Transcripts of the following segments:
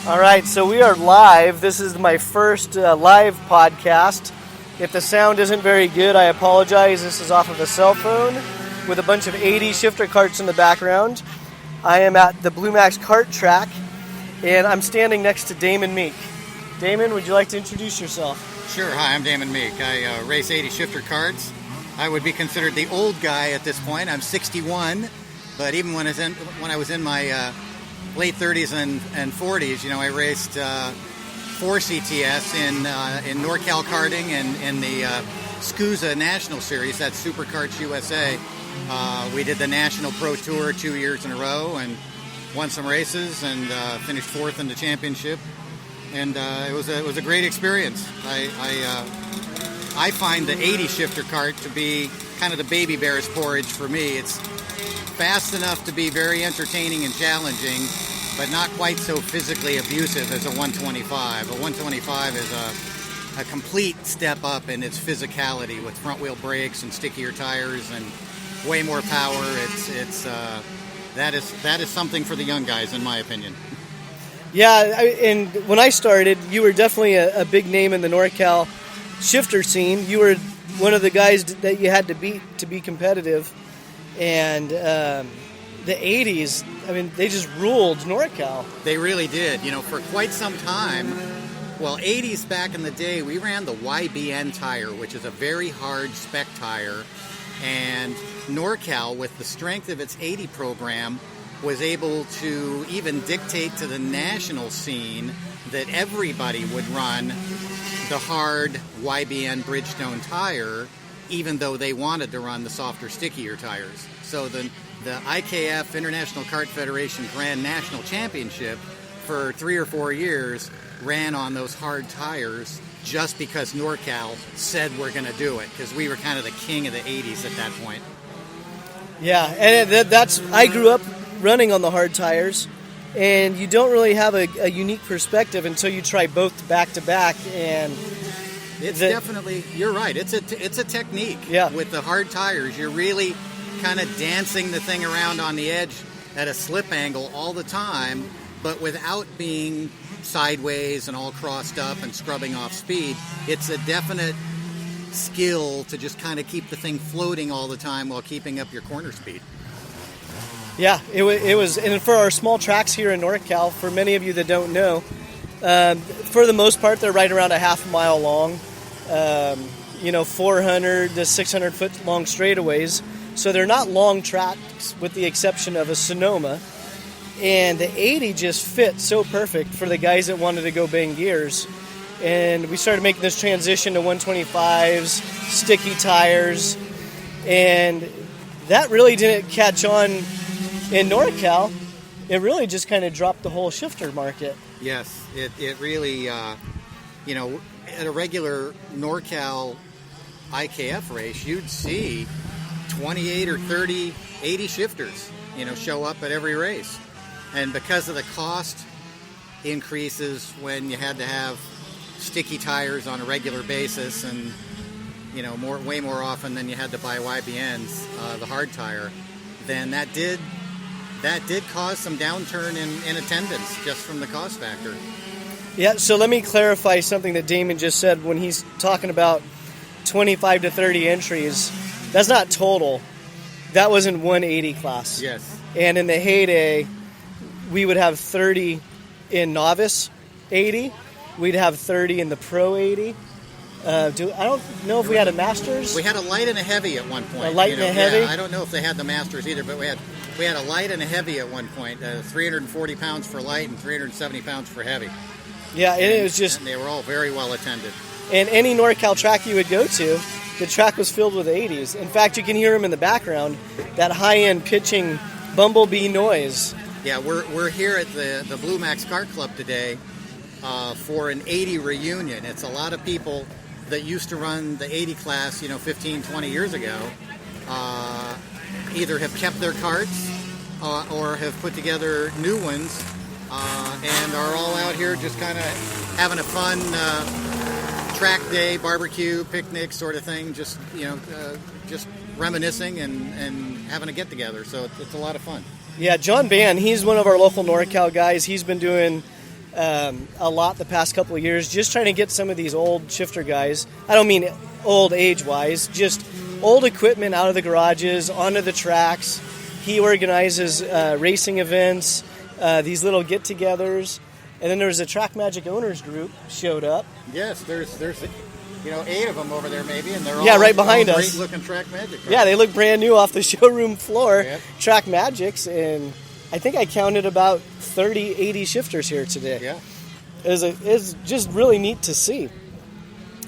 All right, so we are live. This is my first live podcast. If the sound isn't very good, I apologize. This is off of a cell phone with a bunch of 80 shifter carts in the background. I am at the Blue Max kart track, and I'm standing next to Damon Meek. Damon, would you like to introduce yourself? Sure. Hi, I'm Damon Meek. I race 80 shifter karts. I would be considered the old guy at this point. I'm 61, but even when I was in my late 30s and 40s, you know, I raced 4 CTS in NorCal Karting and in the SCUSA National Series, that's Super Karts USA. We did the National Pro Tour 2 years in a row and won some races and finished 4th in the championship. And it was a great experience. I find the 80 shifter kart to be kind of the baby bear's porridge for me. It's fast enough to be very entertaining and challenging, but not quite so physically abusive as a 125. A 125 is a complete step up in its physicality with front wheel brakes and stickier tires and way more power. That is something for the young guys, in my opinion. Yeah, and when I started, you were definitely a big name in the NorCal shifter scene. You were one of the guys that you had to beat to be competitive. And the 80s, I mean, they just ruled NorCal. They really did. You know, for quite some time, well, 80s back in the day, we ran the YBN tire, which is a very hard spec tire. And NorCal, with the strength of its 80 program, was able to even dictate to the national scene that everybody would run the hard YBN Bridgestone tire, even though they wanted to run the softer, stickier tires. So the IKF, International Kart Federation Grand National Championship, for 3 or 4 years, ran on those hard tires just because NorCal said we're going to do it, because we were kind of the king of the 80s at that point. Yeah, and I grew up running on the hard tires, and you don't really have a unique perspective until you try both back to back. And it's definitely, you're right, it's a technique. Yeah. With the hard tires, you're really kind of dancing the thing around on the edge at a slip angle all the time, but without being sideways and all crossed up and scrubbing off speed. It's a definite skill to just kind of keep the thing floating all the time while keeping up your corner speed. Yeah, it was, and for our small tracks here in NorCal, for many of you that don't know, for the most part, they're right around a half mile long, 400 to 600 foot long straightaways. So they're not long tracks with the exception of a Sonoma. And the 80 just fit so perfect for the guys that wanted to go bang gears. And we started making this transition to 125s, sticky tires, and that really didn't catch on in NorCal. It really just kind of dropped the whole shifter market. Yes, it really, at a regular NorCal IKF race, you'd see 28 or 30 80 shifters, show up at every race. And because of the cost increases when you had to have sticky tires on a regular basis and, way more often than you had to buy YBNs, the hard tire, then that did cause some downturn in attendance just from the cost factor. Yeah, so let me clarify something that Damon just said when he's talking about 25 to 30 entries. That's not total. That was in 180 class. Yes. And in the heyday, we would have 30 in novice 80. We'd have 30 in the pro 80. I don't know if we had a masters. We had a light and a heavy at one point. A light and a heavy? Yeah, I don't know if they had the masters either, but we had a light and a heavy at one point. 340 pounds for light and 370 pounds for heavy. Yeah, and it was just... And they were all very well attended. And any NorCal track you would go to, the track was filled with 80s. In fact, you can hear them in the background, that high-end pitching bumblebee noise. Yeah, we're here at the Blue Max Kart Club today for an 80 reunion. It's a lot of people that used to run the 80 class, 15, 20 years ago, either have kept their karts or have put together new ones and are all out here just kind of having a fun track day, barbecue, picnic sort of thing, just reminiscing and having a get together. So it's a lot of fun. Yeah, John Bann, he's one of our local NorCal guys. He's been doing a lot the past couple of years, just trying to get some of these old shifter guys. I don't mean old age-wise, just old equipment out of the garages, onto the tracks. He organizes racing events, these little get-togethers. And then there was a Track Magic owners group showed up. Yes, there's 8 of them over there maybe, and they're all right behind us. Great-looking Track Magic cars. Yeah, they look brand new off the showroom floor. Yep. Track Magics, and I think I counted about 30, 80 shifters here today. Yeah. It's just really neat to see.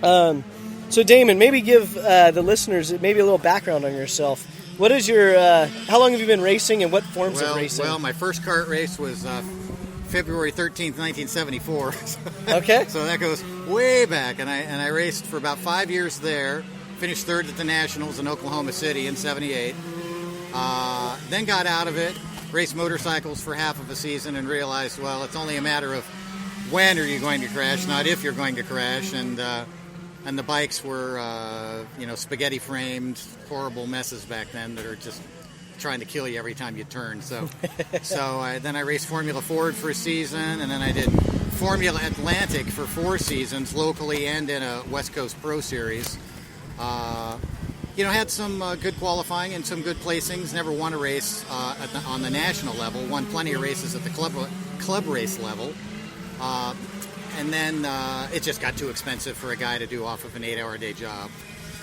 So Damon, maybe give the listeners maybe a little background on yourself. What is your, how long have you been racing and what forms of racing? Well, my first kart race was February 13th, 1974. Okay. So that goes way back, and I raced for about 5 years there. Finished third at the Nationals in Oklahoma City in '78. Then got out of it, raced motorcycles for half of a season, and realized, well, it's only a matter of when are you going to crash, not if you're going to crash. And the bikes were, spaghetti framed, horrible messes back then that are just trying to kill you every time you turn. So, then I raced Formula Ford for a season, and then I did Formula Atlantic for 4 seasons, locally and in a West Coast Pro Series. Had some good qualifying and some good placings. Never won a race on the national level. Won plenty of races at the club race level. And then it just got too expensive for a guy to do off of an 8-hour-a-day job.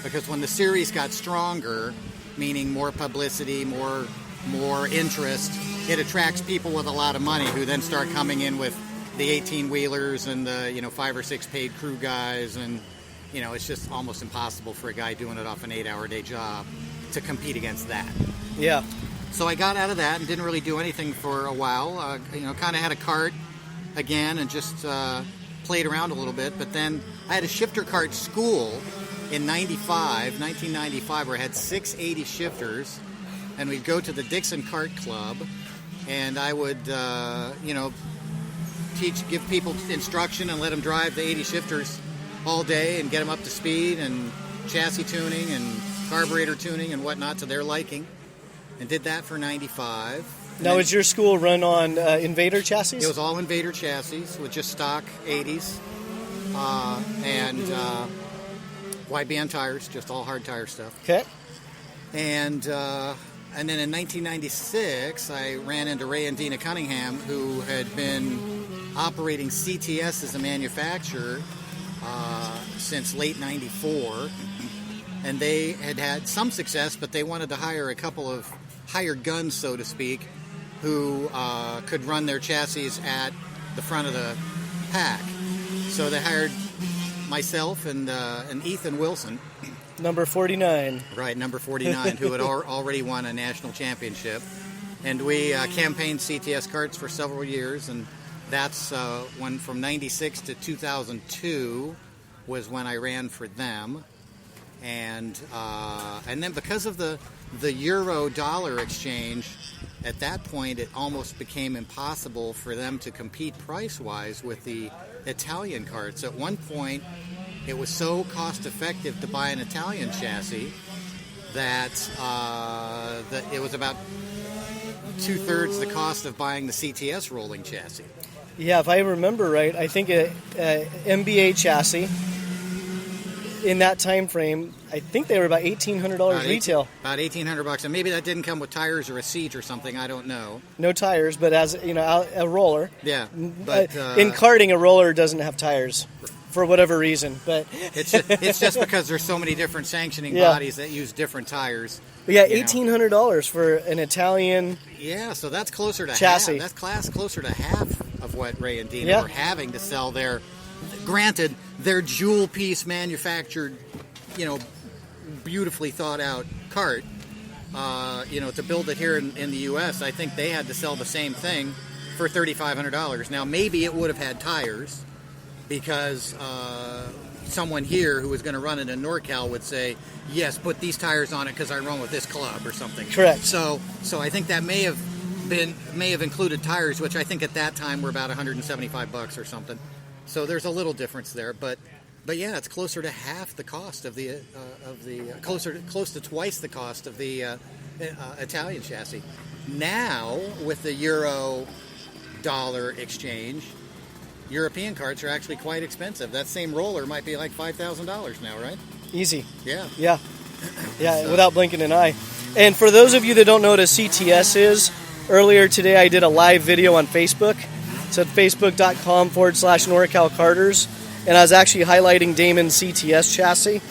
Because when the series got stronger, meaning more publicity, more interest, it attracts people with a lot of money who then start coming in with the 18-wheelers and the 5 or 6 paid crew guys, and it's just almost impossible for a guy doing it off an 8-hour-a-day job to compete against that. Yeah. So I got out of that and didn't really do anything for a while. Kind of had a kart again and just played around a little bit. But then I had a shifter kart school in 1995, where I had 680 shifters, and we'd go to the Dixon Kart Club, and I would, give people instruction and let them drive the 80 shifters all day and get them up to speed and chassis tuning and carburetor tuning and whatnot to their liking, and did that for 95. Now, is your school run on Invader chassis? It was all Invader chassis with just stock 80s and YBN tires, just all hard tire stuff. Okay. And then in 1996, I ran into Ray and Dina Cunningham, who had been operating CTS as a manufacturer since late 94. And they had some success, but they wanted to hire a couple of hired guns, so to speak, who could run their chassis at the front of the pack. So they hired myself and Ethan Wilson. Number 49. Right, number 49, who had already won a national championship. And we campaigned CTS karts for several years, and that's when from 96 to 2002 was when I ran for them. And then because of the euro-dollar exchange, at that point it almost became impossible for them to compete price-wise with the Italian karts. At one point, it was so cost-effective to buy an Italian chassis that it was about 2/3 the cost of buying the CTS rolling chassis. Yeah, if I remember right, I think a MBA chassis in that time frame, I think they were about $1,800 retail. About $1,800, and maybe that didn't come with tires or a seat or something. I don't know. No tires, but as a roller. Yeah, but in karting, a roller doesn't have tires for whatever reason. But it's just because there's so many different sanctioning bodies that use different tires. But yeah, $1,800 for an Italian. Yeah, so that's closer to chassis. Half. That's closer to half of what Ray and Dina were having to sell their. Granted, their jewel piece manufactured, beautifully thought out kart. To build it here in the U.S., I think they had to sell the same thing for $3,500. Now, maybe it would have had tires because someone here who was going to run it in NorCal would say, yes, put these tires on it because I run with this club or something. Correct. So I think that may have included tires, which I think at that time were about $175 or something. So there's a little difference there, but yeah, it's closer to half the cost of the close to twice the cost of the Italian chassis. Now with the euro dollar exchange, European karts are actually quite expensive. That same roller might be like $5,000 now, right? Easy. Yeah. Yeah. Yeah, without blinking an eye. And for those of you that don't know what a CTS is, earlier today I did a live video on Facebook. It's at facebook.com/NorCal Karters. And I was actually highlighting Damon's CTS chassis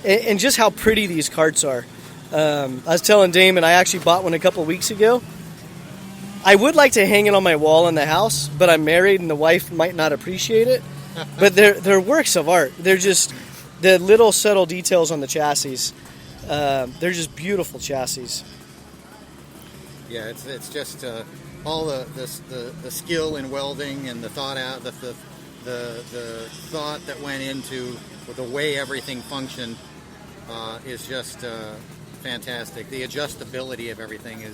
and just how pretty these karts are. I was telling Damon I actually bought one a couple weeks ago. I would like to hang it on my wall in the house, but I'm married and the wife might not appreciate it. But they're works of art. They're just the little subtle details on the chassis. They're just beautiful chassis. Yeah, it's just all the skill in welding and the thought out the thought that went into the way everything functioned is just fantastic. The adjustability of everything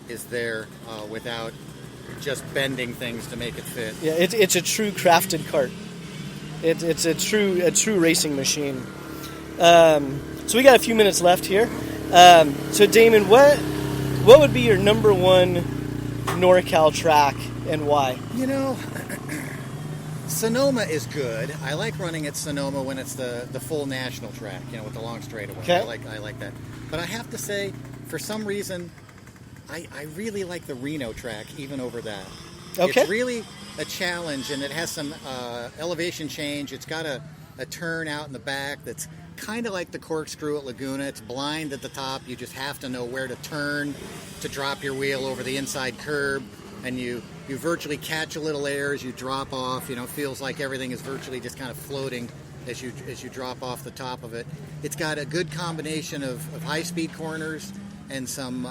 is there without just bending things to make it fit. Yeah, it's a true crafted kart. It's a true racing machine. So we got a few minutes left here. So Damon, what would be your number one NorCal track and why? You know, Sonoma is good. I like running at Sonoma when it's the full national track, with the long straightaway. Okay. I like that. But I have to say, for some reason, I really like the Reno track even over that. Okay. It's really a challenge, and it has some elevation change. It's got a turn out in the back that's kind of like the corkscrew at Laguna. It's blind at the top. You just have to know where to turn to drop your wheel over the inside curb, and you virtually catch a little air as you drop off. It feels like everything is virtually just kind of floating as you drop off the top of it. It's got a good combination of high-speed corners and some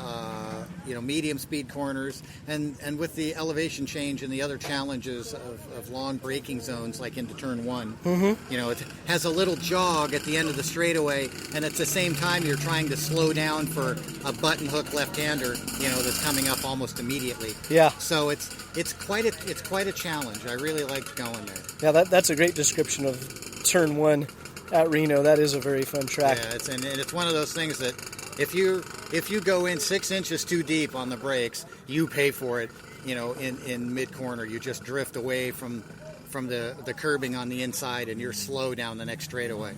medium speed corners, and with the elevation change and the other challenges of long braking zones like into turn one. Mm-hmm. It has a little jog at the end of the straightaway, and at the same time you're trying to slow down for a button hook left-hander that's coming up almost immediately. Yeah. So it's quite a challenge. I really liked going there. Yeah, that's a great description of turn one at Reno. That is a very fun track. Yeah, it's one of those things that if you go in 6 inches too deep on the brakes, you pay for it. In mid corner, you just drift away from the curbing on the inside, and you're slow down the next straightaway.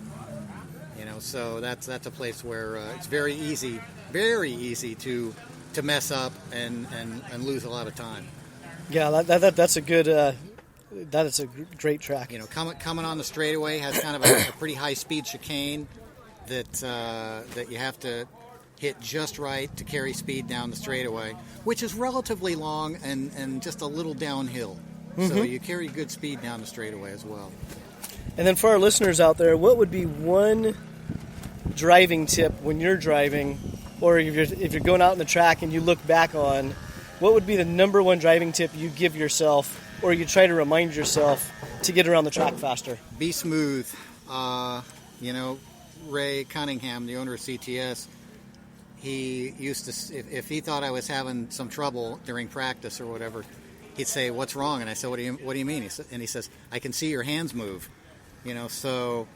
So that's a place where it's very easy to mess up and lose a lot of time. Yeah, that's a good. That is a great track. Coming on the straightaway has kind of a pretty high speed chicane that you have to hit just right to carry speed down the straightaway, which is relatively long and just a little downhill. Mm-hmm. So you carry good speed down the straightaway as well. And then for our listeners out there, what would be one driving tip when you're driving, or if you're going out in the track and you look back on, what would be the number one driving tip you give yourself, or you try to remind yourself to get around the track faster? Be smooth. Ray Cunningham, the owner of CTS, he used to, if he thought I was having some trouble during practice or whatever, he'd say, "What's wrong?" And I said, "What do you mean?" He says, "I can see your hands move." So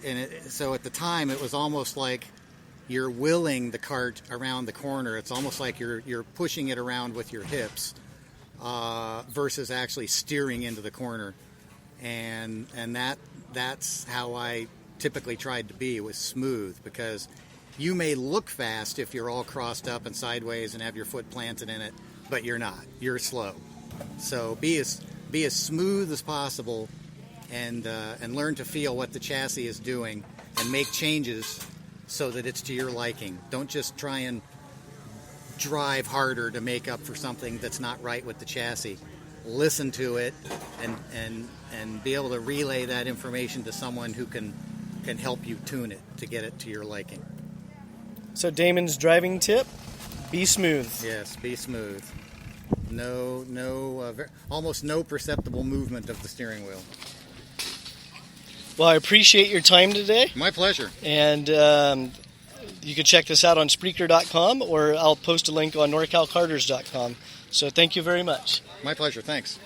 at the time it was almost like you're willing the cart around the corner. It's almost like you're pushing it around with your hips versus actually steering into the corner. And that's how I typically tried to be, was smooth, because you may look fast if you're all crossed up and sideways and have your foot planted in it, but you're not. You're slow. So be as smooth as possible, and learn to feel what the chassis is doing and make changes so that it's to your liking. Don't just try and drive harder to make up for something that's not right with the chassis. Listen to it and be able to relay that information to someone who can help you tune it to get it to your liking. So Damon's driving tip: be smooth. Yes, be smooth. Almost no perceptible movement of the steering wheel. Well, I appreciate your time today. My pleasure. And you can check this out on Spreaker.com, or I'll post a link on NorCalKarters.com. So thank you very much. My pleasure. Thanks.